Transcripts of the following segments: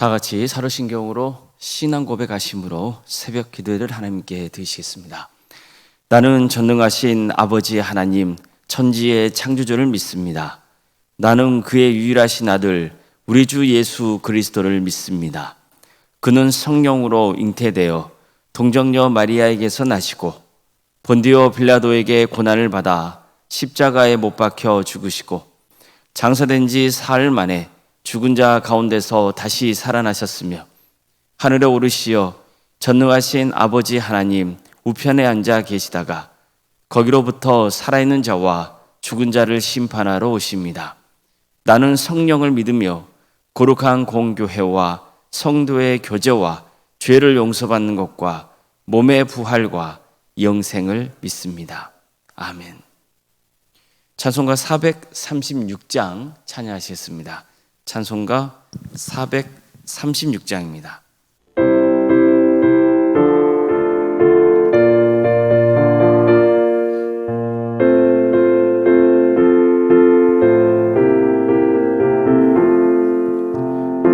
다 같이 사도신경으로 신앙 고백하심으로 새벽 기도를 하나님께 드리시겠습니다. 나는 전능하신 아버지 하나님, 천지의 창조주를 믿습니다. 나는 그의 유일하신 아들 우리 주 예수 그리스도를 믿습니다. 그는 성령으로 잉태되어 동정녀 마리아에게서 나시고 본디오 빌라도에게 고난을 받아 십자가에 못 박혀 죽으시고 장사된 지 사흘 만에 죽은 자 가운데서 다시 살아나셨으며 하늘에 오르시어 전능하신 아버지 하나님 우편에 앉아 계시다가 거기로부터 살아있는 자와 죽은 자를 심판하러 오십니다. 나는 성령을 믿으며 거룩한 공교회와 성도의 교제와 죄를 용서받는 것과 몸의 부활과 영생을 믿습니다. 아멘. 찬송가 436장 찬양하시겠습니다. 찬송가 436장입니다.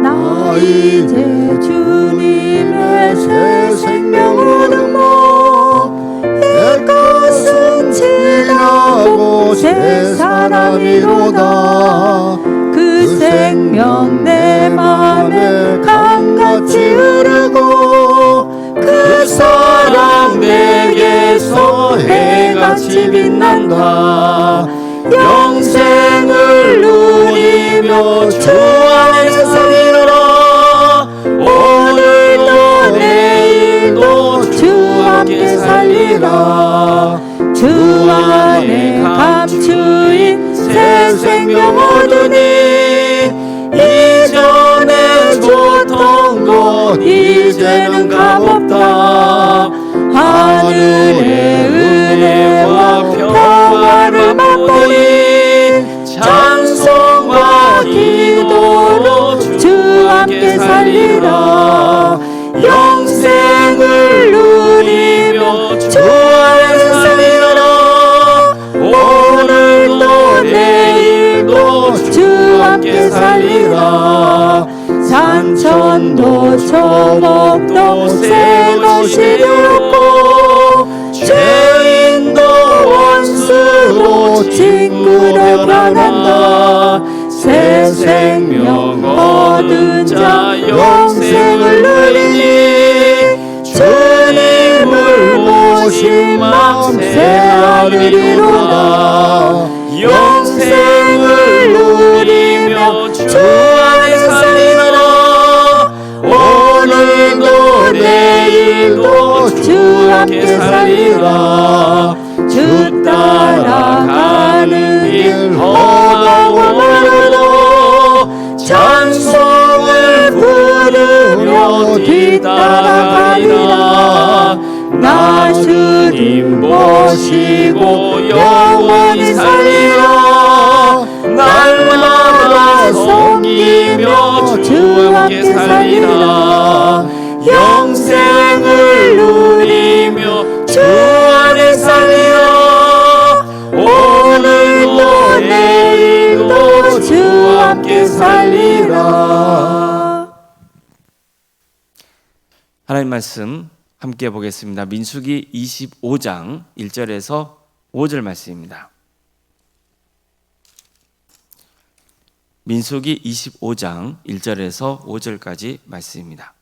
나 이제 주님의 새 생명 얻으며 옛것은 지나고 새 사람이로다. 그 생명 내 맘에 강같이 흐르고 그 사랑 내게서 해같이 빛난다. 영생을 누리며 주 안에서 살리라. 오늘도 내일도 주 함께 살리라. 주 안에 감추인 새 생명 얻으니 이전에 줬던 것 이제는 값없다. 하늘의 은혜와 평화를 맛보니 찬송과 기도로 주 함께 살리라. 영생을 누리며 주 안에서 살리라. 오늘도 내일도 주 함께 살리라. 산천도 초목도 새 것이 되었고 죄인도 원수도 친구로 변한다. 새 생명 얻은 자 영생을 누리니 주님을 모신 마음 새하늘이로다. 영생을 누리며 주 안에서 살리라. 오늘도 내일도 주 함께 살리라. 주 따라가는 길 험하고 멀어도 찬송을 부르며 뒤따라가리라. 나 주님 모시고 영원히 살리라. 날마다 섬기며 주 함께 살리라. 영생을 누리며 주 안에 살리라. 오늘도 내일도 주 함께 살리라. 하나님 말씀 함께 보겠습니다. 민수기 25장 1절에서 5절 말씀입니다. 민수기 25장 1절에서 5절까지 말씀입니다.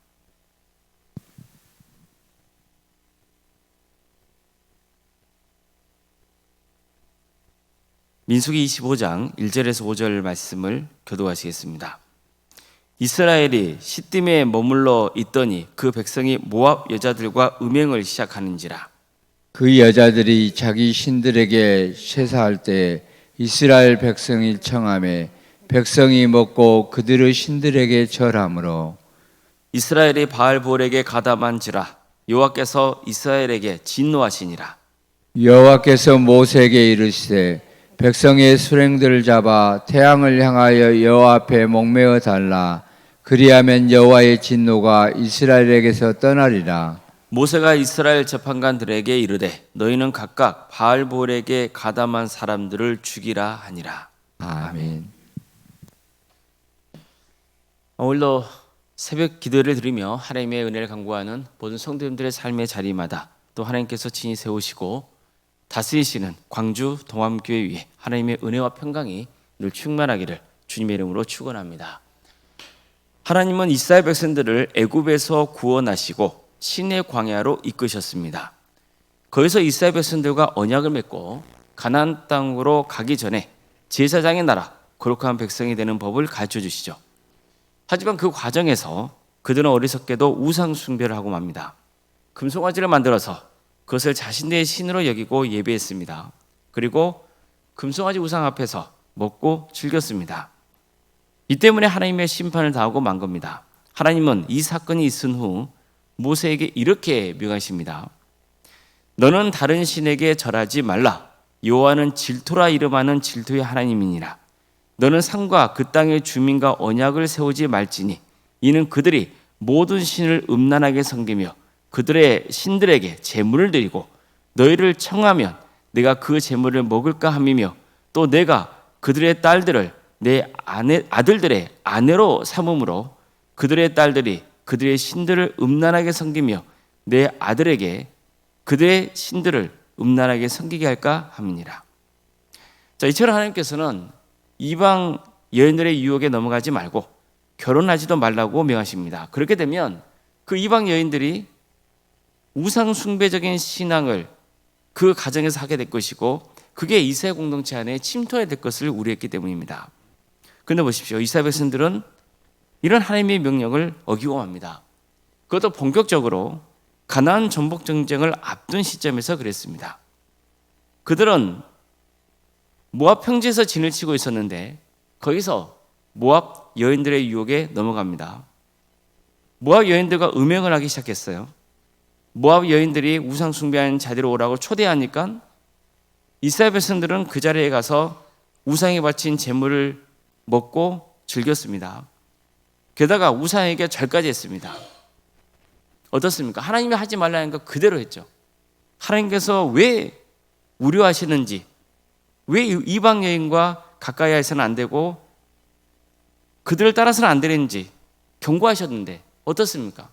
민수기 25장 1절에서 5절 말씀을 교독하시겠습니다. 이스라엘이 시딤에 머물러 있더니 그 백성이 모압 여자들과 음행을 시작하는지라. 그 여자들이 자기 신들에게 쇠사할 때 이스라엘 백성이 청함에 백성이 먹고 그들의 신들에게 절하므로 이스라엘이 바알볼에게 가담한지라. 여호와께서 이스라엘에게 진노하시니라. 여호와께서 모세에게 이르시되 백성의 수령들을 잡아 태양을 향하여 여호와 앞에 목매어 달라. 그리하면 여호와의 진노가 이스라엘에게서 떠나리라. 모세가 이스라엘 재판관들에게 이르되 너희는 각각 바알볼에게 가담한 사람들을 죽이라 하니라. 아멘. 오늘도 새벽 기도를 드리며 하나님의 은혜를 간구하는 모든 성도님들의 삶의 자리마다 또 하나님께서 친히 세우시고 다스리시는 광주 동암교회 위에 하나님의 은혜와 평강이 늘 충만하기를 주님의 이름으로 축원합니다. 하나님은 이스라엘 백성들을 애굽에서 구원하시고 신의 광야로 이끄셨습니다. 거기서 이스라엘 백성들과 언약을 맺고 가나안 땅으로 가기 전에 제사장의 나라 거룩한 백성이 되는 법을 가르쳐 주시죠. 하지만 그 과정에서 그들은 어리석게도 우상 숭배를 하고 맙니다. 금송아지를 만들어서 그것을 자신들의 신으로 여기고 예배했습니다. 그리고 금송아지 우상 앞에서 먹고 즐겼습니다. 이 때문에 하나님의 심판을 당하고 만 겁니다. 하나님은 이 사건이 있은 후 모세에게 이렇게 명하십니다. 너는 다른 신에게 절하지 말라. 여호와는 질투라 이름하는 질투의 하나님이니라. 너는 산과 그 땅의 주민과 언약을 세우지 말지니 이는 그들이 모든 신을 음란하게 섬기며 그들의 신들에게 제물을 드리고 너희를 청하면 내가 그 제물을 먹을까 함이며 또 내가 그들의 딸들을 내 아들들의 아내로 삼음으로 그들의 딸들이 그들의 신들을 음란하게 섬기며 내 아들에게 그들의 신들을 음란하게 섬기게 할까 함이니라. 자, 이처럼 하나님께서는 이방 여인들의 유혹에 넘어가지 말고 결혼하지도 말라고 명하십니다. 그렇게 되면 그 이방 여인들이 우상 숭배적인 신앙을 그 가정에서 하게 될 것이고 그게 이스라엘 공동체 안에 침투해야 될 것을 우려했기 때문입니다. 그런데 보십시오. 이스라엘 백성들은 이런 하나님의 명령을 어기고 맙니다. 그것도 본격적으로 가나안 정복 전쟁을 앞둔 시점에서 그랬습니다. 그들은 모압 평지에서 진을 치고 있었는데 거기서 모압 여인들의 유혹에 넘어갑니다. 모압 여인들과 음행을 하기 시작했어요. 모압 여인들이 우상 숭배하는 자리로 오라고 초대하니까 이스라엘 백성들은 그 자리에 가서 우상에 바친 제물을 먹고 즐겼습니다. 게다가 우상에게 절까지 했습니다. 어떻습니까? 하나님이 하지 말라는 거 그대로 했죠. 하나님께서 왜 우려하시는지, 왜 이방 여인과 가까이 해서는 안 되고 그들을 따라서는 안 되는지 경고하셨는데 어떻습니까?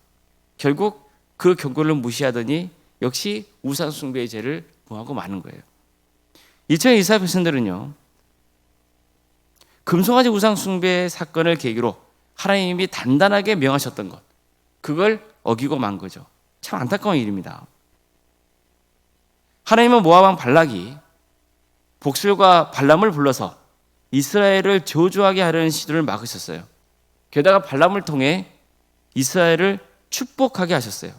결국 그 경고를 무시하더니 역시 우상 숭배의 죄를 범하고 마는 거예요. 이처럼 이스라엘 백성들은요, 금송아지 우상 숭배 사건을 계기로 하나님이 단단하게 명하셨던 것, 그걸 어기고 만 거죠. 참 안타까운 일입니다. 하나님은 모압 왕 발락이 복술과 발람을 불러서 이스라엘을 저주하게 하려는 시도를 막으셨어요. 게다가 발람을 통해 이스라엘을 축복하게 하셨어요.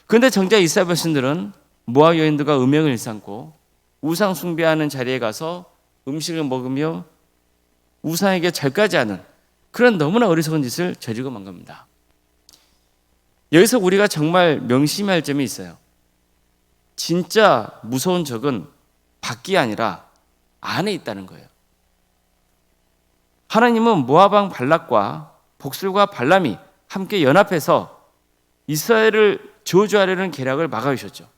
그런데 정작 이스라엘 백성들은 모압 여인들과 음행을 일삼고 우상 숭배하는 자리에 가서 음식을 먹으며 우상에게 절까지 하는 그런 너무나 어리석은 짓을 저지르고 만 겁니다. 여기서 우리가 정말 명심해야 할 점이 있어요. 진짜 무서운 적은 밖이 아니라 안에 있다는 거예요. 하나님은 모압 왕 발락과 복술과 발람이 함께 연합해서 이스라엘을 저주하려는 계략을 막아주셨죠.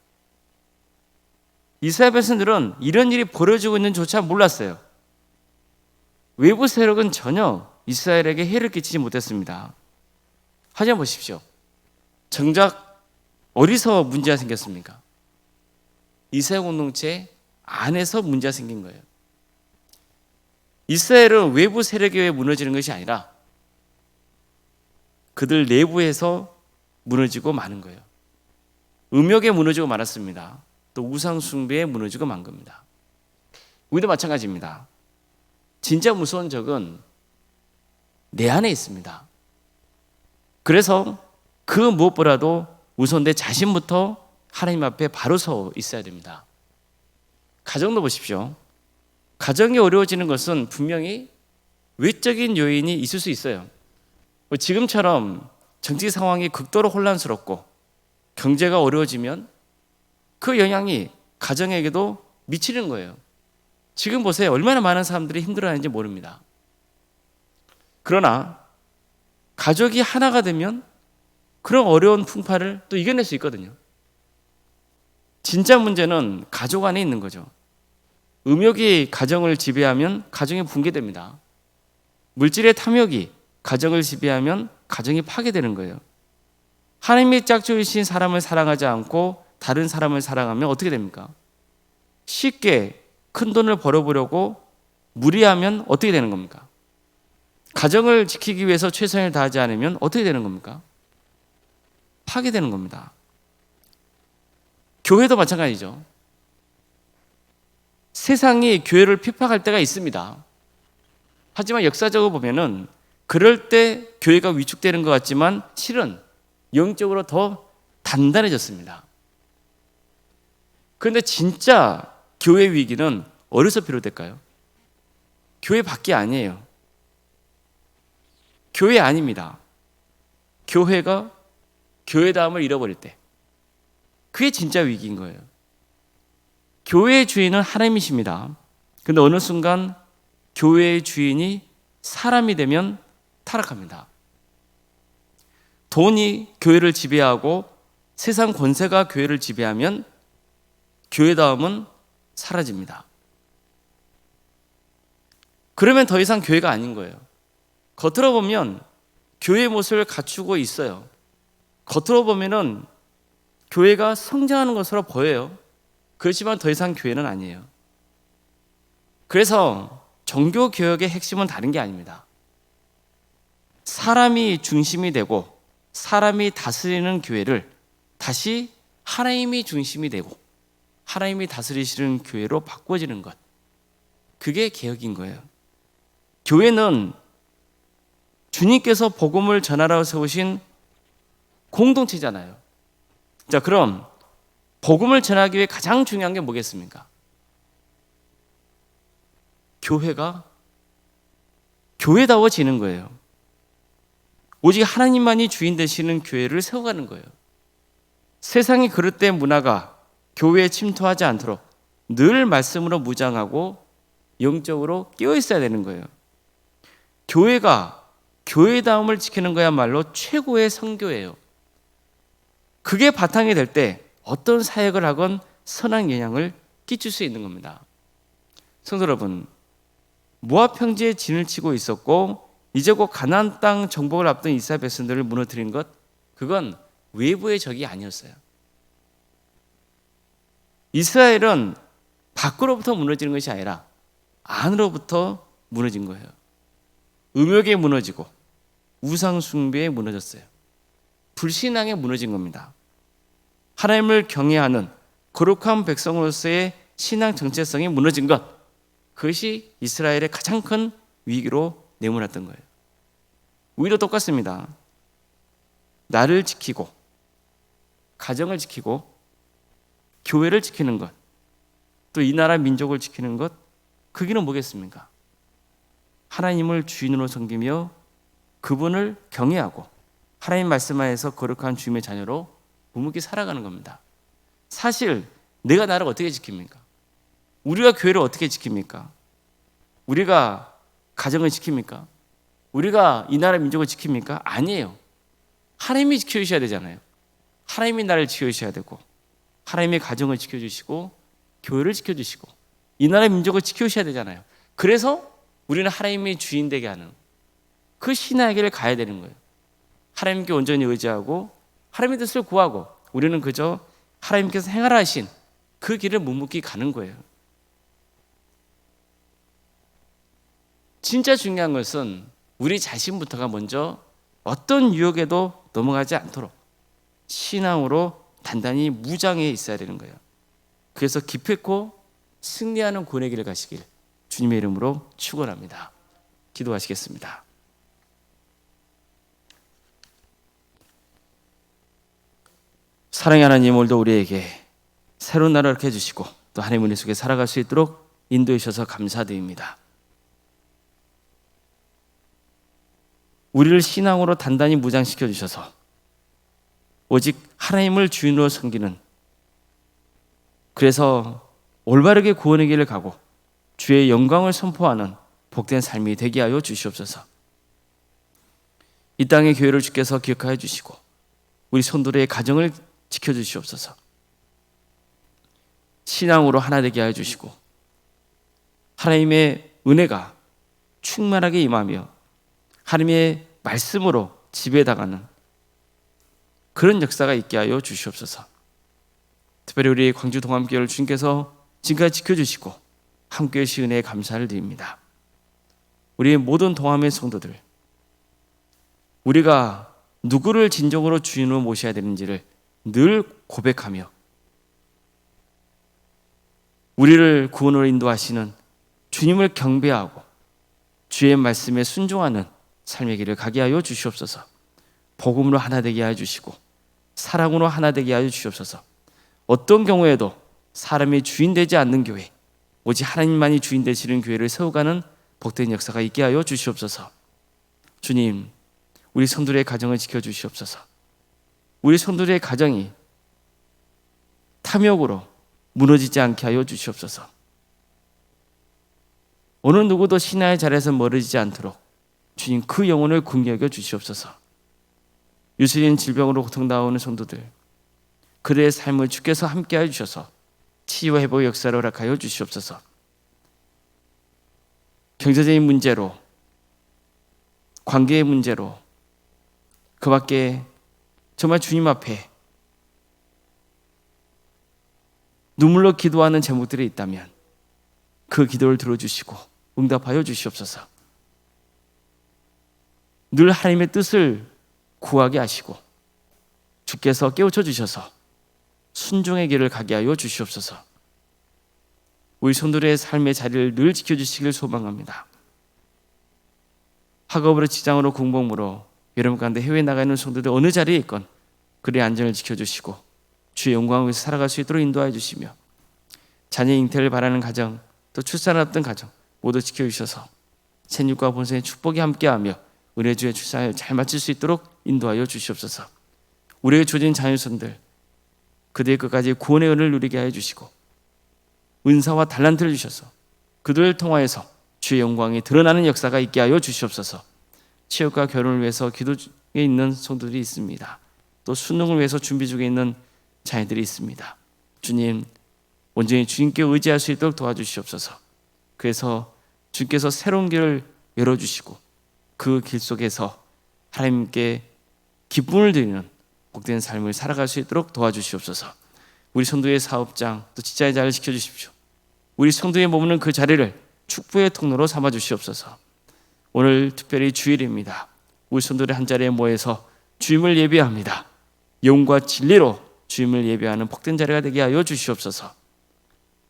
이스라엘 백성들은 이런 일이 벌어지고 있는 조차 몰랐어요. 외부 세력은 전혀 이스라엘에게 해를 끼치지 못했습니다. 하지만 보십시오. 정작 어디서 문제가 생겼습니까? 이스라엘 공동체 안에서 문제가 생긴 거예요. 이스라엘은 외부 세력에 의해 무너지는 것이 아니라 그들 내부에서 무너지고 마는 거예요. 음욕에 무너지고 말았습니다. 또 우상 숭배에 무너지고 만 겁니다. 우리도 마찬가지입니다. 진짜 무서운 적은 내 안에 있습니다. 그래서 그 무엇보다도 우선 내 자신부터 하나님 앞에 바로 서 있어야 됩니다. 가정도 보십시오. 가정이 어려워지는 것은 분명히 외적인 요인이 있을 수 있어요. 지금처럼 정치 상황이 극도로 혼란스럽고 경제가 어려워지면 그 영향이 가정에게도 미치는 거예요. 지금 보세요. 얼마나 많은 사람들이 힘들어하는지 모릅니다. 그러나 가족이 하나가 되면 그런 어려운 풍파를 또 이겨낼 수 있거든요. 진짜 문제는 가족 안에 있는 거죠. 음욕이 가정을 지배하면 가정이 붕괴됩니다. 물질의 탐욕이 가정을 지배하면 가정이 파괴되는 거예요. 하나님의 짝지으신 사람을 사랑하지 않고 다른 사람을 사랑하면 어떻게 됩니까? 쉽게 큰 돈을 벌어보려고 무리하면 어떻게 되는 겁니까? 가정을 지키기 위해서 최선을 다하지 않으면 어떻게 되는 겁니까? 파괴되는 겁니다. 교회도 마찬가지죠. 세상이 교회를 핍박할 때가 있습니다. 하지만 역사적으로 보면은 그럴 때 교회가 위축되는 것 같지만 실은 영적으로 더 단단해졌습니다. 그런데 진짜 교회 위기는 어디서 비롯될까요? 교회 밖이 아니에요. 교회 아닙니다. 교회가 교회다움을 잃어버릴 때, 그게 진짜 위기인 거예요. 교회의 주인은 하나님이십니다. 그런데 어느 순간 교회의 주인이 사람이 되면 타락합니다. 돈이 교회를 지배하고 세상 권세가 교회를 지배하면 교회다움은 사라집니다. 그러면 더 이상 교회가 아닌 거예요. 겉으로 보면 교회의 모습을 갖추고 있어요. 겉으로 보면은 교회가 성장하는 것으로 보여요. 그렇지만 더 이상 교회는 아니에요. 그래서 종교개혁의 핵심은 다른 게 아닙니다. 사람이 중심이 되고 사람이 다스리는 교회를 다시 하나님이 중심이 되고 하나님이 다스리시는 교회로 바꿔지는 것, 그게 개혁인 거예요. 교회는 주님께서 복음을 전하라고 세우신 공동체잖아요. 자, 그럼 복음을 전하기 위해 가장 중요한 게 뭐겠습니까? 교회가 교회다워지는 거예요. 오직 하나님만이 주인 되시는 교회를 세워가는 거예요. 세상의 그릇된 문화가 교회에 침투하지 않도록 늘 말씀으로 무장하고 영적으로 깨어 있어야 되는 거예요. 교회가 교회다움을 지키는 거야말로 최고의 선교예요. 그게 바탕이 될 때 어떤 사역을 하건 선한 영향을 끼칠 수 있는 겁니다. 성도 여러분, 모압 평지에 진을 치고 있었고 이제 곧 가나안 땅 정복을 앞둔 이스라엘 백성들을 무너뜨린 것, 그건 외부의 적이 아니었어요. 이스라엘은 밖으로부터 무너지는 것이 아니라 안으로부터 무너진 거예요. 음욕에 무너지고 우상 숭배에 무너졌어요. 불신앙에 무너진 겁니다. 하나님을 경외하는 거룩한 백성으로서의 신앙 정체성이 무너진 것, 그것이 이스라엘의 가장 큰 위기로 내몰았던 거예요. 우리도 똑같습니다. 나를 지키고 가정을 지키고 교회를 지키는 것, 또 이 나라 민족을 지키는 것, 그 길은 뭐겠습니까? 하나님을 주인으로 섬기며 그분을 경외하고 하나님 말씀 하에서 거룩한 주님의 자녀로 묵묵히 살아가는 겁니다. 사실 내가 나를 어떻게 지킵니까? 우리가 교회를 어떻게 지킵니까? 우리가 가정을 지킵니까? 우리가 이 나라 민족을 지킵니까? 아니에요. 하나님이 지켜주셔야 되잖아요. 하나님이 나를 지켜주셔야 되고 하나님의 가정을 지켜주시고 교회를 지켜주시고 이 나라 민족을 지켜주셔야 되잖아요. 그래서 우리는 하나님의 주인 되게 하는 그 신앙의 길을 가야 되는 거예요. 하나님께 온전히 의지하고 하나님의 뜻을 구하고 우리는 그저 하나님께서 행하라 하신 그 길을 묵묵히 가는 거예요. 진짜 중요한 것은 우리 자신부터가 먼저 어떤 유혹에도 넘어가지 않도록 신앙으로 단단히 무장해 있어야 되는 거예요. 그래서 기필코 승리하는 구원의 길을 가시길 주님의 이름으로 축원합니다. 기도하시겠습니다. 사랑의 하나님, 오늘도 우리에게 새로운 날을 이렇게 해주시고 또 하나님의 은혜 속에 살아갈 수 있도록 인도해 주셔서 감사드립니다. 우리를 신앙으로 단단히 무장시켜 주셔서 오직 하나님을 주인으로 섬기는, 그래서 올바르게 구원의 길을 가고 주의 영광을 선포하는 복된 삶이 되게 하여 주시옵소서. 이 땅의 교회를 주께서 기억하여 주시고 우리 성도들의 가정을 지켜주시옵소서. 신앙으로 하나 되게 하여 주시고 하나님의 은혜가 충만하게 임하며 하나님의 말씀으로 지배당하는 그런 역사가 있게 하여 주시옵소서. 특별히 우리 광주 동암교회를 주님께서 지금까지 지켜주시고 함께해 주신 은혜에 감사를 드립니다. 우리 모든 동암의 성도들, 우리가 누구를 진정으로 주인으로 모셔야 되는지를 늘 고백하며 우리를 구원으로 인도하시는 주님을 경배하고 주의 말씀에 순종하는 삶의 길을 가게 하여 주시옵소서. 복음으로 하나 되게 하여 주시고 사랑으로 하나 되게 하여 주시옵소서. 어떤 경우에도 사람이 주인 되지 않는 교회, 오직 하나님만이 주인 되시는 교회를 세워가는 복된 역사가 있게 하여 주시옵소서. 주님, 우리 성도들의 가정을 지켜주시옵소서. 우리 성도들의 가정이 탐욕으로 무너지지 않게 하여 주시옵소서. 어느 누구도 신앙의 자리에서 멀어지지 않도록 주님 그 영혼을 긍휼히 여겨 주시옵소서. 유수인 질병으로 고통당하는 성도들, 그들의 삶을 주께서 함께하여 주셔서 치유와 회복의 역사를 허락하여 주시옵소서. 경제적인 문제로, 관계의 문제로, 그 밖에 정말 주님 앞에 눈물로 기도하는 제목들이 있다면 그 기도를 들어주시고 응답하여 주시옵소서. 늘 하나님의 뜻을 구하게 하시고 주께서 깨우쳐 주셔서 순종의 길을 가게 하여 주시옵소서. 우리 성도들의 삶의 자리를 늘 지켜주시길 소망합니다. 학업으로, 직장으로, 공복으로 여러분 가운데 해외에 나가 있는 성도들 어느 자리에 있건 그의 안전을 지켜주시고 주의 영광을 위해서 살아갈 수 있도록 인도하여 주시며 자녀 잉태를 바라는 가정, 또 출산을 앞둔 가정 모두 지켜주셔서 생육과 본성의 축복이 함께하며 은혜주의 출산을 잘 마칠 수 있도록 인도하여 주시옵소서. 우리에게 주어진 자녀손들 그들의 끝까지 구원의 은혜를 누리게 하여 주시고 은사와 달란트를 주셔서 그들을 통하여서 주의 영광이 드러나는 역사가 있게 하여 주시옵소서. 취업과 결혼을 위해서 기도 중에 있는 성도들이 있습니다. 또 수능을 위해서 준비 중에 있는 자녀들이 있습니다. 주님, 온전히 주님께 의지할 수 있도록 도와주시옵소서. 그래서 주께서 새로운 길을 열어주시고 그 길 속에서 하나님께 기쁨을 드리는 복된 삶을 살아갈 수 있도록 도와주시옵소서. 우리 성도의 사업장 또 직장의 자리를 지켜주십시오. 우리 성도의 머무는 그 자리를 축복의 통로로 삼아 주시옵소서. 오늘 특별히 주일입니다. 우리 성도들 한 자리에 모여서 주님을 예배합니다. 영과 진리로 주님을 예배하는 복된 자리가 되게 하여 주시옵소서.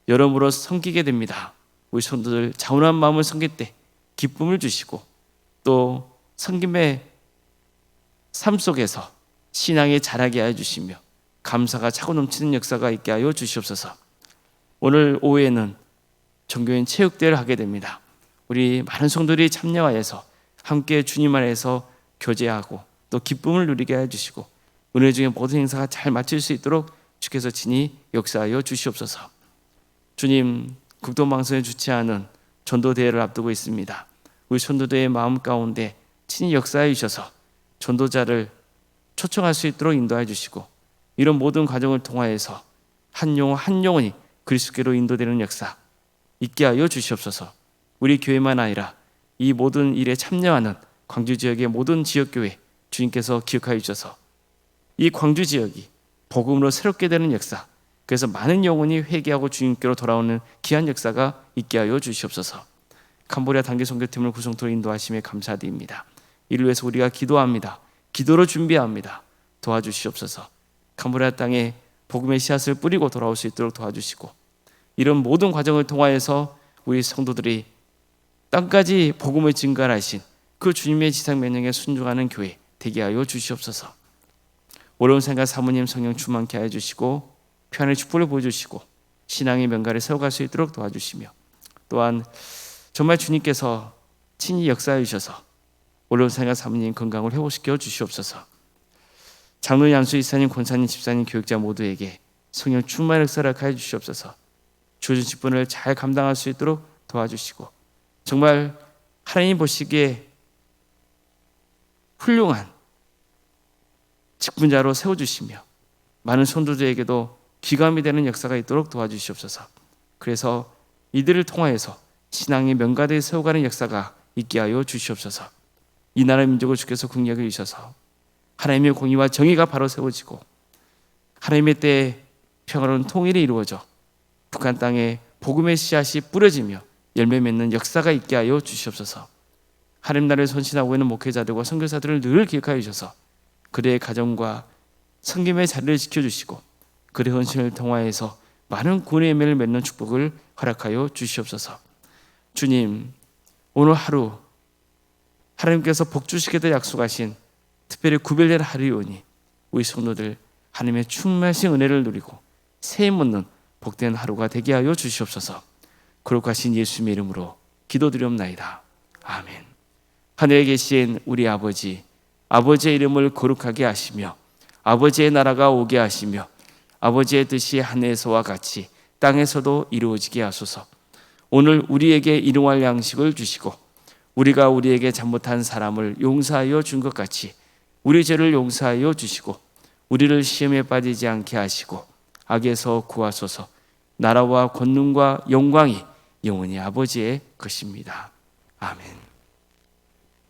여러모로 섬기게 됩니다. 우리 성도들 자원한 마음을 섬길 때 기쁨을 주시고 또 섬김의 삶 속에서 신앙에 자라게 하여 주시며 감사가 차고 넘치는 역사가 있게 하여 주시옵소서. 오늘 오후에는 종교인 체육대회를 하게 됩니다. 우리 많은 성도들이 참여하여서 함께 주님 안에서 교제하고 또 기쁨을 누리게 하여 주시고 은혜 중에 모든 행사가 잘 마칠 수 있도록 주께서 친히 역사하여 주시옵소서. 주님, 극동방송에 주최하는 전도대회를 앞두고 있습니다. 우리 전도대회의 마음 가운데 친히 역사해 주셔서 전도자를 초청할 수 있도록 인도해 주시고 이런 모든 과정을 통하여서 한 영혼 한 영혼이 그리스도께로 인도되는 역사 있게 하여 주시옵소서. 우리 교회만 아니라 이 모든 일에 참여하는 광주 지역의 모든 지역교회 주님께서 기억하여 주셔서 이 광주 지역이 복음으로 새롭게 되는 역사, 그래서 많은 영혼이 회개하고 주님께로 돌아오는 귀한 역사가 있게 하여 주시옵소서. 캄보디아 단기 선교팀을 구성토로 인도하심에 감사드립니다. 이를 위해서 우리가 기도합니다. 기도로 준비합니다. 도와주시옵소서. 캄보디아 땅에 복음의 씨앗을 뿌리고 돌아올 수 있도록 도와주시고 이런 모든 과정을 통하여서 우리 성도들이 땅까지 복음을 증거하신 그 주님의 지상명령에 순종하는 교회 되게 하여 주시옵소서. 어려운 생각 사모님 성령 충만케 하여 주시고 편의 축복을 보여주시고 신앙의 명가를 세워갈 수 있도록 도와주시며 또한 정말 주님께서 친히 역사해 주셔서 어려운 생각 사모님 건강을 회복시켜 주시옵소서. 장로님, 양수 이사님, 권사님, 집사님, 교육자 모두에게 성령 충만의 역사를 하여 주시옵소서. 주어진 직분을 잘 감당할 수 있도록 도와주시고 정말 하나님 보시기에 훌륭한 직분자로 세워주시며 많은 성도들에게도 귀감이 되는 역사가 있도록 도와주시옵소서. 그래서 이들을 통하여서 신앙의 명가대에 세워가는 역사가 있게 하여 주시옵소서. 이 나라 민족을 주께서 국력을 주셔서 하나님의 공의와 정의가 바로 세워지고 하나님의 때에 평화로운 통일이 이루어져 북한 땅에 복음의 씨앗이 뿌려지며 열매 맺는 역사가 있게 하여 주시옵소서. 하나님 나라를 선신하고 있는 목회자들과 선교사들을 늘 기억하여 주셔서 그들의 가정과 섬김의 자리를 지켜주시고 그들의 헌신을 통하여서 많은 구원의 열매를 맺는 축복을 허락하여 주시옵소서. 주님, 오늘 하루 하나님께서 복 주시겠다 약속하신 특별히 구별된 하루이오니 우리 성도들 하나님의 충만하신 은혜를 누리고 새 묻는 복된 하루가 되게 하여 주시옵소서. 거룩하신 예수님의 이름으로 기도드리옵나이다. 아멘. 하늘에 계신 우리 아버지, 아버지의 이름을 거룩하게 하시며 아버지의 나라가 오게 하시며 아버지의 뜻이 하늘에서와 같이 땅에서도 이루어지게 하소서. 오늘 우리에게 일용할 양식을 주시고 우리가 우리에게 잘못한 사람을 용서하여 준 것 같이 우리 죄를 용서하여 주시고 우리를 시험에 빠지지 않게 하시고 악에서 구하소서. 나라와 권능과 영광이 영원히 아버지의 것입니다. 아멘.